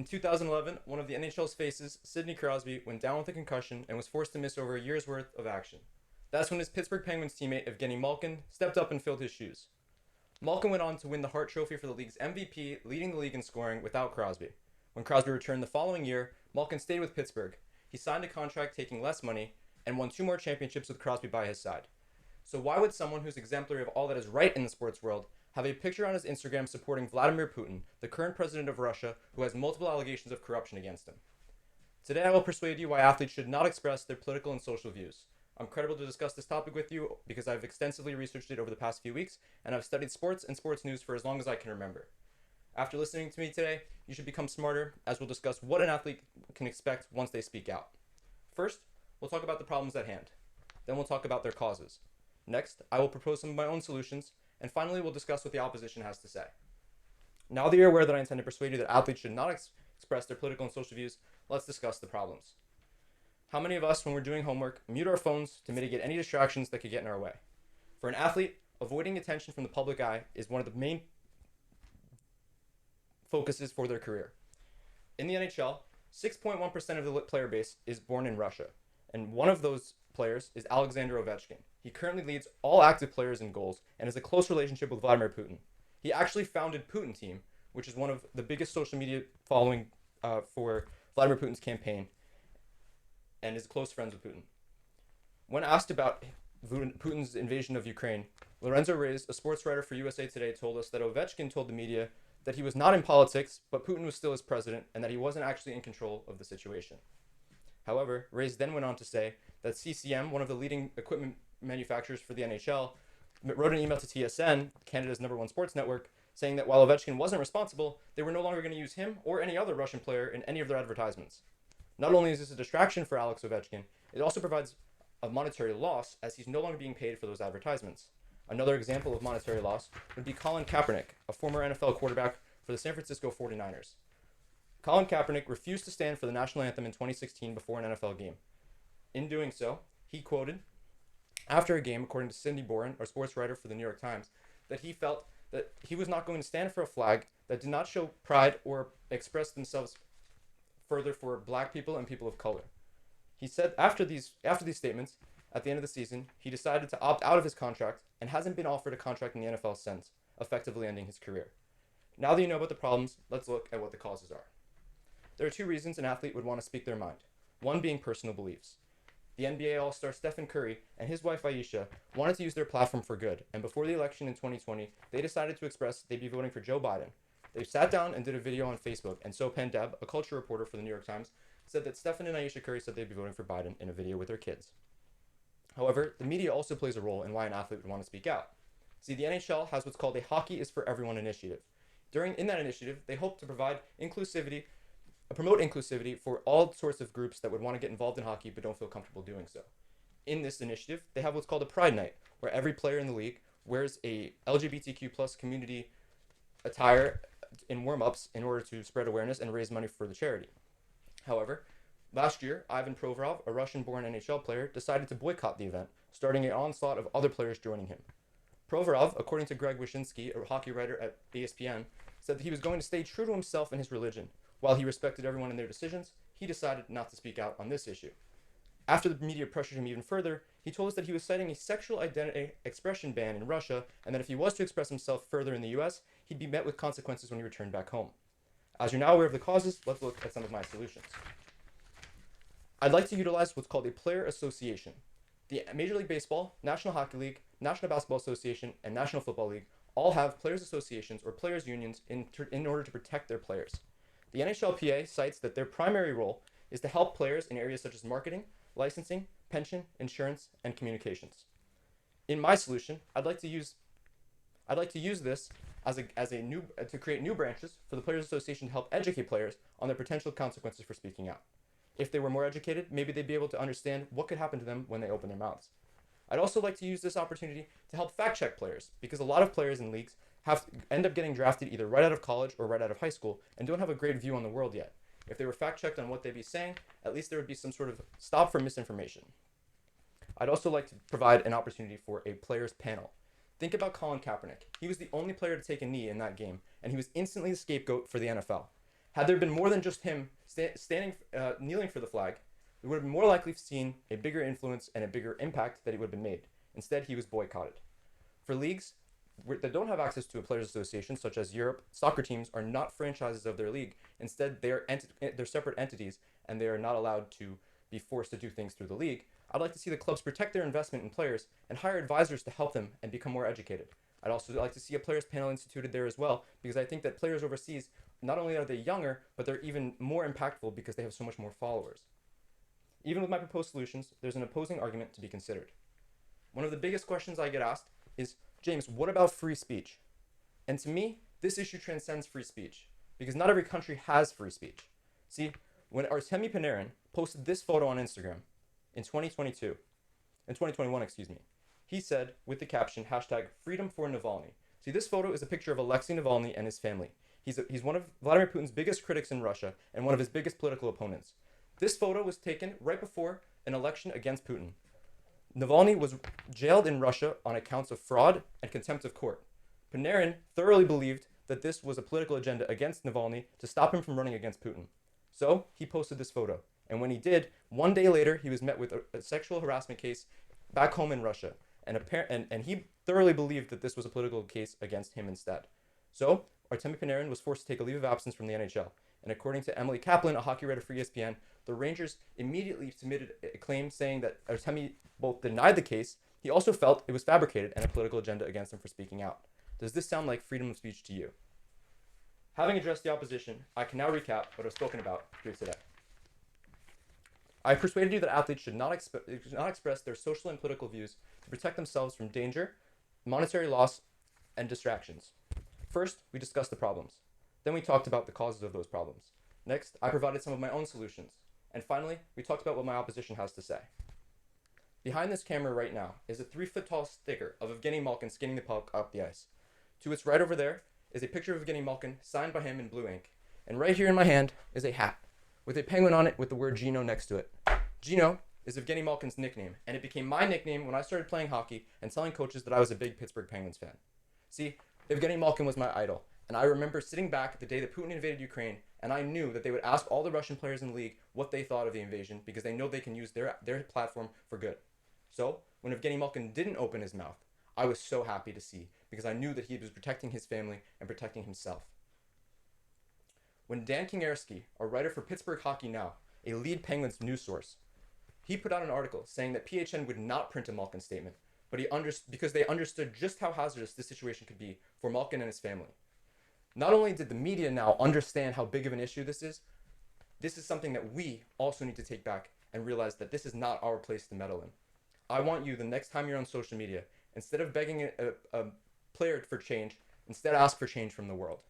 In 2011, one of the NHL's faces, Sidney Crosby, went down with a concussion and was forced to miss over a year's worth of action. That's when his Pittsburgh Penguins teammate Evgeny Malkin stepped up and filled his shoes. Malkin went on to win the Hart Trophy for the league's MVP, leading the league in scoring without Crosby. When Crosby returned the following year, Malkin stayed with Pittsburgh. He signed a contract taking less money and won 2 more championships with Crosby by his side. So why would someone who's exemplary of all that is right in the sports world have a picture on his Instagram supporting Vladimir Putin, the current president of Russia, who has multiple allegations of corruption against him? Today I will persuade you why athletes should not express their political and social views. I'm credible to discuss this topic with you because I've extensively researched it over the past few weeks, and I've studied sports and sports news for as long as I can remember. After listening to me today, you should become smarter, as we'll discuss what an athlete can expect once they speak out. First, we'll talk about the problems at hand. Then we'll talk about their causes. Next, I will propose some of my own solutions, and finally we'll discuss what the opposition has to say. Now that you're aware that I intend to persuade you that athletes should not express their political and social views, let's discuss the problems. How many of us, when we're doing homework, mute our phones to mitigate any distractions that could get in our way? For an athlete, avoiding attention from the public eye is one of the main focuses for their career. In the NHL, 6.1% of the player base is born in Russia, and one of those players is Alexander Ovechkin. He currently leads all active players in goals and has a close relationship with Vladimir Putin. He actually founded Putin Team, which is one of the biggest social media following for Vladimir Putin's campaign, and is close friends with Putin. When asked about Putin's invasion of Ukraine, Lorenzo Reyes, a sports writer for USA Today, told us that Ovechkin told the media that he was not in politics, but Putin was still his president, and that he wasn't actually in control of the situation. However, Reyes then went on to say that CCM, one of the leading equipment manufacturers for the NHL, wrote an email to TSN, Canada's #1 sports network, saying that while Ovechkin wasn't responsible, they were no longer going to use him or any other Russian player in any of their advertisements. Not only is this a distraction for Alex Ovechkin, it also provides a monetary loss as he's no longer being paid for those advertisements. Another example of monetary loss would be Colin Kaepernick, a former NFL quarterback for the San Francisco 49ers. Colin Kaepernick refused to stand for the national anthem in 2016 before an NFL game. In doing so, he quoted, after a game, according to Cindy Boren, a sports writer for the New York Times, that he felt that he was not going to stand for a flag that did not show pride or express themselves further for black people and people of color. He said after these statements, at the end of the season, he decided to opt out of his contract and hasn't been offered a contract in the NFL since, effectively ending his career. Now that you know about the problems, let's look at what the causes are. There are 2 reasons an athlete would want to speak their mind. One being personal beliefs. The NBA All-Star Stephen Curry and his wife Ayesha wanted to use their platform for good, and before the election in 2020, they decided to express they'd be voting for Joe Biden. They sat down and did a video on Facebook, and So Pandeb, a culture reporter for the New York Times, said that Stephen and Ayesha Curry said they'd be voting for Biden in a video with their kids. However, the media also plays a role in why an athlete would want to speak out. See, the NHL has what's called a Hockey is for Everyone initiative. In that initiative, they hope to promote inclusivity for all sorts of groups that would want to get involved in hockey but don't feel comfortable doing so. In this initiative, they have what's called a Pride Night, where every player in the league wears a LGBTQ plus community attire in warm-ups in order to spread awareness and raise money for the charity. However, last year, Ivan Provorov, a Russian-born NHL player, decided to boycott the event, starting an onslaught of other players joining him. Provorov, according to Greg Wyshynski, a hockey writer at ESPN, said that he was going to stay true to himself and his religion. While he respected everyone in their decisions, he decided not to speak out on this issue. After the media pressured him even further, he told us that he was citing a sexual identity expression ban in Russia, and that if he was to express himself further in the US, he'd be met with consequences when he returned back home. As you're now aware of the causes, let's look at some of my solutions. I'd like to utilize what's called a player association. The Major League Baseball, National Hockey League, National Basketball Association, and National Football League all have players associations or players unions in order to protect their players. The NHLPA cites that their primary role is to help players in areas such as marketing, licensing, pension, insurance, and communications. In my solution, I'd like to use this to create new branches for the Players Association to help educate players on their potential consequences for speaking out. If they were more educated, maybe they'd be able to understand what could happen to them when they open their mouths. I'd also like to use this opportunity to help fact-check players, because a lot of players in leagues end up getting drafted either right out of college or right out of high school and don't have a great view on the world yet. If they were fact-checked on what they'd be saying, at least there would be some sort of stop for misinformation. I'd also like to provide an opportunity for a players panel. Think about Colin Kaepernick. He was the only player to take a knee in that game, and he was instantly the scapegoat for the NFL. Had there been more than just him kneeling for the flag, we would have more likely seen a bigger influence and a bigger impact that it would have been made. Instead, he was boycotted. For leagues that don't have access to a players' association, such as Europe, soccer teams are not franchises of their league. Instead, they're separate entities, and they are not allowed to be forced to do things through the league. I'd like to see the clubs protect their investment in players and hire advisors to help them and become more educated. I'd also like to see a players panel instituted there as well, because I think that players overseas, not only are they younger, but they're even more impactful because they have so much more followers. Even with my proposed solutions, there's an opposing argument to be considered. One of the biggest questions I get asked is, James, what about free speech? And to me, this issue transcends free speech, because not every country has free speech. See, when Artemi Panarin posted this photo on Instagram in 2021, he said, with the caption, hashtag freedom for Navalny. See, this photo is a picture of Alexei Navalny and his family. He's one of Vladimir Putin's biggest critics in Russia and one of his biggest political opponents. This photo was taken right before an election against Putin. Navalny was jailed in Russia on accounts of fraud and contempt of court. Panarin thoroughly believed that this was a political agenda against Navalny to stop him from running against Putin. So he posted this photo. And when he did, one day later, he was met with a sexual harassment case back home in Russia. And he thoroughly believed that this was a political case against him instead. So Artemi Panarin was forced to take a leave of absence from the NHL. And according to Emily Kaplan, a hockey writer for ESPN, the Rangers immediately submitted a claim saying that Artemi both denied the case, he also felt it was fabricated and a political agenda against him for speaking out. Does this sound like freedom of speech to you? Having addressed the opposition, I can now recap what I've spoken about here today. I persuaded you that athletes should not express their social and political views to protect themselves from danger, monetary loss, and distractions. First, we discussed the problems. Then we talked about the causes of those problems. Next, I provided some of my own solutions. And finally, we talked about what my opposition has to say. Behind this camera right now is a 3-foot-tall sticker of Evgeny Malkin skating the puck up the ice. To its right over there is a picture of Evgeny Malkin signed by him in blue ink. And right here in my hand is a hat with a penguin on it with the word Gino next to it. Gino is Evgeny Malkin's nickname, and it became my nickname when I started playing hockey and telling coaches that I was a big Pittsburgh Penguins fan. See, Evgeny Malkin was my idol, and I remember sitting back the day that Putin invaded Ukraine, and I knew that they would ask all the Russian players in the league what they thought of the invasion because they know they can use their platform for good. So, when Evgeny Malkin didn't open his mouth, I was so happy to see because I knew that he was protecting his family and protecting himself. When Dan Kingerski, a writer for Pittsburgh Hockey Now, a lead Penguins news source, he put out an article saying that PHN would not print a Malkin statement, but because they understood just how hazardous this situation could be for Malkin and his family. Not only did the media now understand how big of an issue this is something that we also need to take back and realize that this is not our place to meddle in. I want you, the next time you're on social media, instead of begging a player for change, instead ask for change from the world.